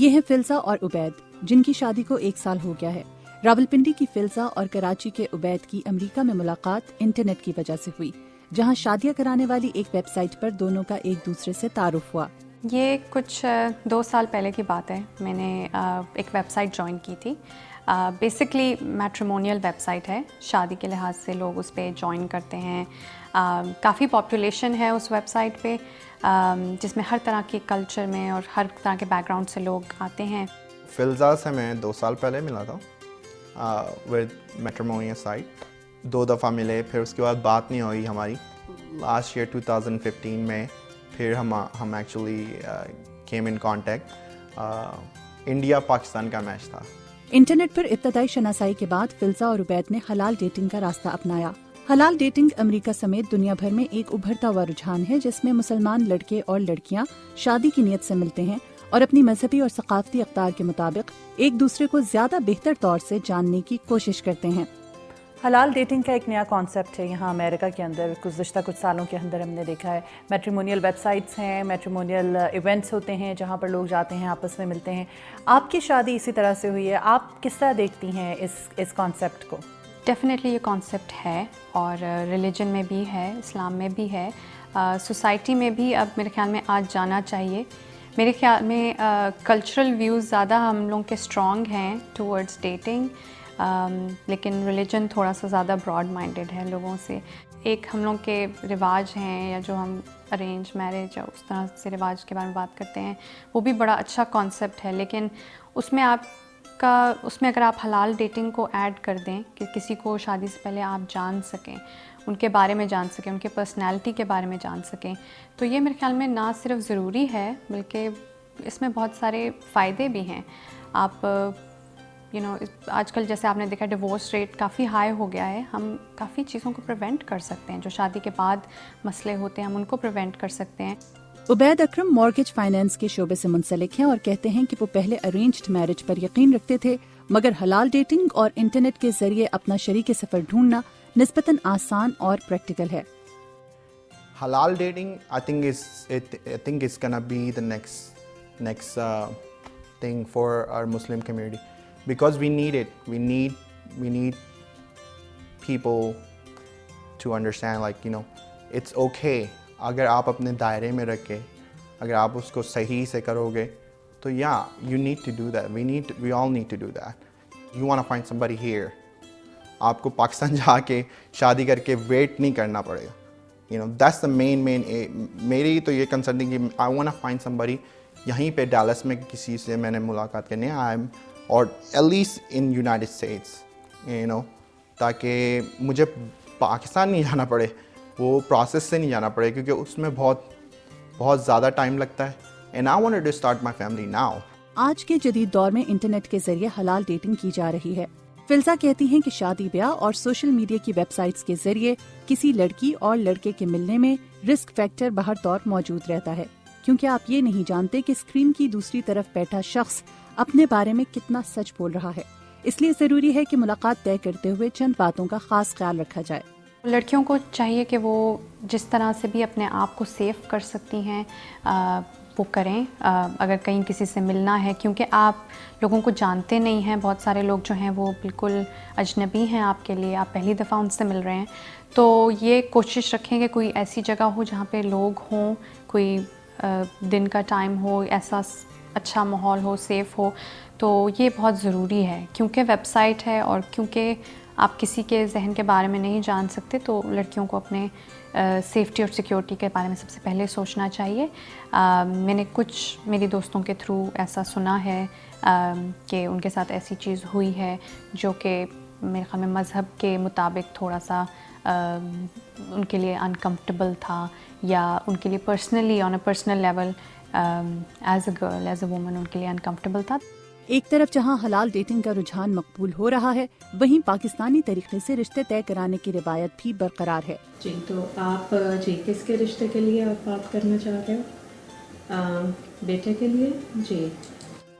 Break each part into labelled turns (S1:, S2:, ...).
S1: یہ ہیں فلزا اور عبید، جن کی شادی کو 1 سال ہو گیا ہے۔ راولپنڈی کی فلزا اور کراچی کے عبید کی امریکہ میں ملاقات انٹرنیٹ کی وجہ سے ہوئی، جہاں شادیاں کرانے والی ایک ویب سائٹ پر دونوں کا ایک دوسرے سے تعارف ہوا۔
S2: یہ کچھ 2 سال پہلے کی بات ہے، میں نے ایک ویب سائٹ جوائن کی تھی۔ بیسکلی میٹریمونیل ویب سائٹ ہے، شادی کے لحاظ سے لوگ اس پہ جوائن کرتے ہیں۔ کافی پاپولیشن ہے اس ویب سائٹ پہ، جس میں ہر طرح کے کلچر میں اور ہر طرح کے بیک گراؤنڈ سے لوگ آتے ہیں۔
S3: فلزا سے میں 2 سال پہلے ملا تھا ود میٹریمونیل سائٹ، 2 دفعہ ملے، پھر اس کے بعد بات نہیں ہوئی ہماری۔ لاسٹ ایئر 2015 میں پھر ہم actually came in contact. India Pakistan کا میچ تھا۔
S1: انٹرنیٹ پر ابتدائی شناسائی کے بعد فلزا اور عبید نے حلال ڈیٹنگ کا راستہ اپنایا۔ حلال ڈیٹنگ امریکہ سمیت دنیا بھر میں ایک ابھرتا ہوا رجحان ہے، جس میں مسلمان لڑکے اور لڑکیاں شادی کی نیت سے ملتے ہیں اور اپنی مذہبی اور ثقافتی اقدار کے مطابق ایک دوسرے کو زیادہ بہتر طور سے جاننے کی کوشش کرتے ہیں۔
S4: حلال ڈیٹنگ کا ایک نیا کانسیپٹ ہے یہاں امریکہ کے اندر، گزشتہ کچھ سالوں کے اندر ہم نے دیکھا ہے۔ میٹریمونیل ویب سائٹس ہیں، میٹریمونیل ایونٹس ہوتے ہیں جہاں پر لوگ جاتے ہیں، آپس میں ملتے ہیں۔ آپ کی شادی اسی طرح سے ہوئی ہے، آپ کس طرح دیکھتی ہیں اس کانسیپٹ کو؟
S2: ڈیفینیٹلی یہ کانسیپٹ ہے، اور ریلیجن میں بھی ہے، اسلام میں بھی ہے، سوسائٹی میں بھی اب میرے خیال میں آج جانا چاہیے۔ میرے خیال میں کلچرل ویوز زیادہ ہم لوگوں کے اسٹرانگ ہیں ٹورڈز ڈیٹنگ، لیکن ریلیجن تھوڑا سا زیادہ براڈ مائنڈیڈ ہے لوگوں سے۔ ایک ہم لوگ کے رواج ہیں، یا جو ہم ارینج میرج یا اس طرح سے رواج کے بارے میں بات کرتے ہیں، وہ بھی بڑا اچھا کانسیپٹ ہے، لیکن اس میں اگر آپ حلال ڈیٹنگ کو ایڈ کر دیں کہ کسی کو شادی سے پہلے آپ جان سکیں، ان کے بارے میں جان سکیں، ان کے پرسنالٹی کے بارے میں جان سکیں، تو یہ میرے خیال میں نہ صرف ضروری ہے بلکہ اس میں بہت سارے فائدے بھی ہیں۔ آپ آج کل جیسے آپ نے دیکھا ڈیورس ریٹ کافی ہائی ہو گیا ہے، ہم کافی چیزوں کو پریونٹ کر سکتے ہیں، جو شادی کے بعد مسئلے ہوتے ہیں ہم ان کو پریونٹ کر سکتے ہیں۔
S1: عبید اکرم مارگیج فائنانس کے شعبے سے منسلک ہیں اور کہتے ہیں کہ وہ پہلے ارینجڈ میرج پر یقین رکھتے تھے، مگر حلال ڈیٹنگ اور انٹرنیٹ کے ذریعے اپنا شریک سفر ڈھونڈنا نسبتاً آسان اور پریکٹیکل ہے۔
S3: حلال dating, I think it's gonna be the next thing for our Muslim community, because we need it. We need people to understand, like, it's okay. اگر آپ اپنے دائرے میں رکھ کے اگر آپ اس کو صحیح سے کرو گے تو you need to do that. We all need to do that. You want to find somebody here. آپ کو پاکستان جا کے شادی کر کے ویٹ نہیں کرنا پڑے گا۔ That's the main میری تو یہ کنسرن ہے کہ I want to find somebody یہیں پہ ڈیلس میں کسی سے میں نے ملاقات کرنی ہے، اور at least in United States، تاکہ مجھے پاکستان نہیں جانا پڑے، وہ پروسیس سے نہیں جانا پڑے، کیونکہ اس میں بہت زیادہ ٹائم لگتا ہے۔ And I wanted to start my family now.
S1: آج کے جدید دور میں انٹرنیٹ کے ذریعے حلال ڈیٹنگ کی جا رہی ہے۔ فلزا کہتی ہیں کہ شادی بیاہ اور سوشل میڈیا کی ویب سائٹس کے ذریعے کسی لڑکی اور لڑکے کے ملنے میں رسک فیکٹر بہر طور موجود رہتا ہے، کیونکہ آپ یہ نہیں جانتے کہ اسکرین کی دوسری طرف بیٹھا شخص اپنے بارے میں کتنا سچ بول رہا ہے۔ اس لیے ضروری ہے کہ ملاقات طے کرتے ہوئے چند باتوں کا خاص خیال رکھا جائے۔
S2: لڑکیوں کو چاہیے کہ وہ جس طرح سے بھی اپنے آپ کو سیف کر سکتی ہیں وہ کریں، اگر کہیں کسی سے ملنا ہے، کیونکہ آپ لوگوں کو جانتے نہیں ہیں، بہت سارے لوگ جو ہیں وہ بالکل اجنبی ہیں آپ کے لیے، آپ پہلی دفعہ ان سے مل رہے ہیں، تو یہ کوشش رکھیں کہ کوئی ایسی جگہ ہو جہاں پہ لوگ ہوں، کوئی دن کا ٹائم ہو، ایسا اچھا ماحول ہو، سیف ہو، تو یہ بہت ضروری ہے، کیونکہ ویب سائٹ ہے اور کیونکہ آپ کسی کے ذہن کے بارے میں نہیں جان سکتے، تو لڑکیوں کو اپنے سیفٹی اور سیکیورٹی کے بارے میں سب سے پہلے سوچنا چاہیے۔ میں نے کچھ میری دوستوں کے تھرو ایسا سنا ہے کہ ان کے ساتھ ایسی چیز ہوئی ہے جو کہ میرے خیال میں مذہب کے مطابق تھوڑا سا ان کے لیے انکمفرٹیبل تھا، یا ان کے لیے personally on a personal level as a girl, as a woman ان کے لیے انکمفرٹیبل تھا۔
S1: ایک طرف جہاں حلال ڈیٹنگ کا رجحان مقبول ہو رہا ہے، وہیں پاکستانی طریقے سے رشتے طے کرانے کی روایت بھی برقرار ہے۔
S5: جی، تو آپ کس کے رشتے کے لیے آپ بات کرنا چاہ رہے ہو؟ بیٹے کے لیے؟ جی،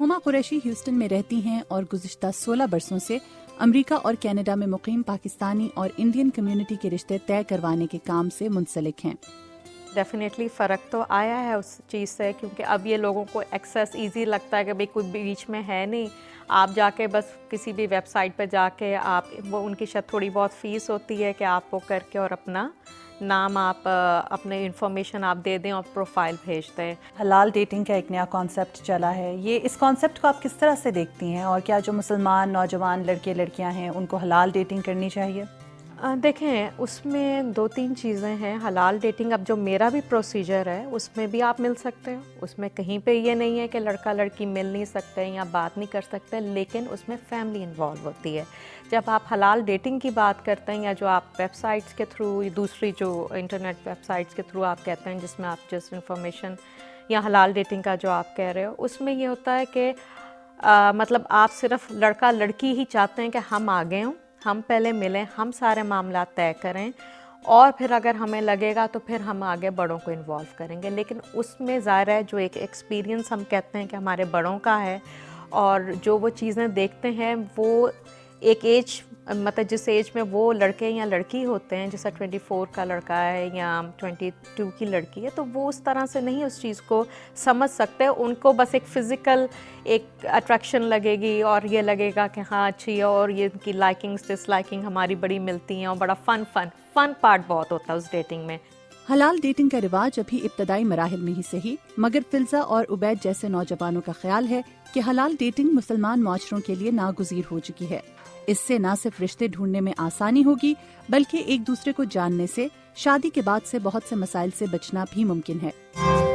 S1: ہما قریشی ہیوسٹن میں رہتی ہیں اور گزشتہ 16 برسوں سے امریکہ اور کینیڈا میں مقیم پاکستانی اور انڈین کمیونٹی کے رشتے طے کروانے کے کام سے منسلک ہیں۔
S6: ڈیفینیٹلی فرق تو آیا ہے اس چیز سے، کیونکہ اب یہ لوگوں کو ایکسیس ایزی لگتا ہے کہ بھئی کوئی بیچ میں ہے نہیں، آپ جا کے بس کسی بھی ویب سائٹ پہ جا کے آپ وہ ان کی شاید تھوڑی بہت فیس ہوتی ہے کہ آپ وہ کر کے اور اپنا نام آپ اپنے انفارمیشن آپ دے دیں اور پروفائل بھیج دیں.
S4: حلال ڈیٹنگ کا ایک نیا کانسیپٹ چلا ہے، یہ اس کانسیپٹ کو آپ کس طرح سے دیکھتی ہیں، اور کیا جو مسلمان نوجوان لڑکے لڑکیاں ہیں ان کو حلال ڈیٹنگ کرنی چاہیے؟
S6: دیکھیں اس میں 2-3 چیزیں ہیں. حلال ڈیٹنگ اب جو میرا بھی پروسیجر ہے اس میں بھی آپ مل سکتے ہو، اس میں کہیں پہ یہ نہیں ہے کہ لڑکا لڑکی مل نہیں سکتے یا بات نہیں کر سکتے، لیکن اس میں فیملی انوالو ہوتی ہے. جب آپ حلال ڈیٹنگ کی بات کرتے ہیں یا جو آپ ویب سائٹس کے تھرو، دوسری جو انٹرنیٹ ویب سائٹس کے تھرو آپ کہتے ہیں جس میں آپ جس انفارمیشن یا حلال ڈیٹنگ کا جو آپ کہہ رہے ہو، اس میں یہ ہوتا ہے کہ مطلب آپ صرف لڑکا لڑکی ہی چاہتے ہیں کہ ہم آگے ہوں، ہم پہلے ملیں، ہم سارے معاملات طے کریں، اور پھر اگر ہمیں لگے گا تو پھر ہم آگے بڑوں کو انوالو کریں گے. لیکن اس میں ظاہر ہے جو ایک ایکسپیرینس ہم کہتے ہیں کہ ہمارے بڑوں کا ہے، اور جو وہ چیزیں دیکھتے ہیں وہ ایک ایج مطلب جس ایج میں وہ لڑکے یا لڑکی ہوتے ہیں، جیسا 24 کا لڑکا ہے یا 22 کی لڑکی ہے، تو وہ اس طرح سے نہیں اس چیز کو سمجھ سکتے. ان کو بس ایک فزیکل ایک اٹریکشن لگے گی اور یہ لگے گا کہ ہاں اچھی ہے، اور یہ ان کی لائکنگس ڈس لائکنگ ہماری بڑی ملتی ہیں، اور بڑا فن پارٹ بہت ہوتا ہے اس ڈیٹنگ میں.
S1: حلال ڈیٹنگ کا رواج ابھی ابتدائی مراحل میں ہی صحیح، مگر فلزا اور عبید جیسے نوجوانوں کا خیال ہے کہ حلال ڈیٹنگ مسلمان معاشروں کے لیے ناگزیر ہو چکی ہے. اس سے نہ صرف رشتے ڈھونڈنے میں آسانی ہوگی بلکہ ایک دوسرے کو جاننے سے شادی کے بعد سے بہت سے مسائل سے بچنا بھی ممکن ہے.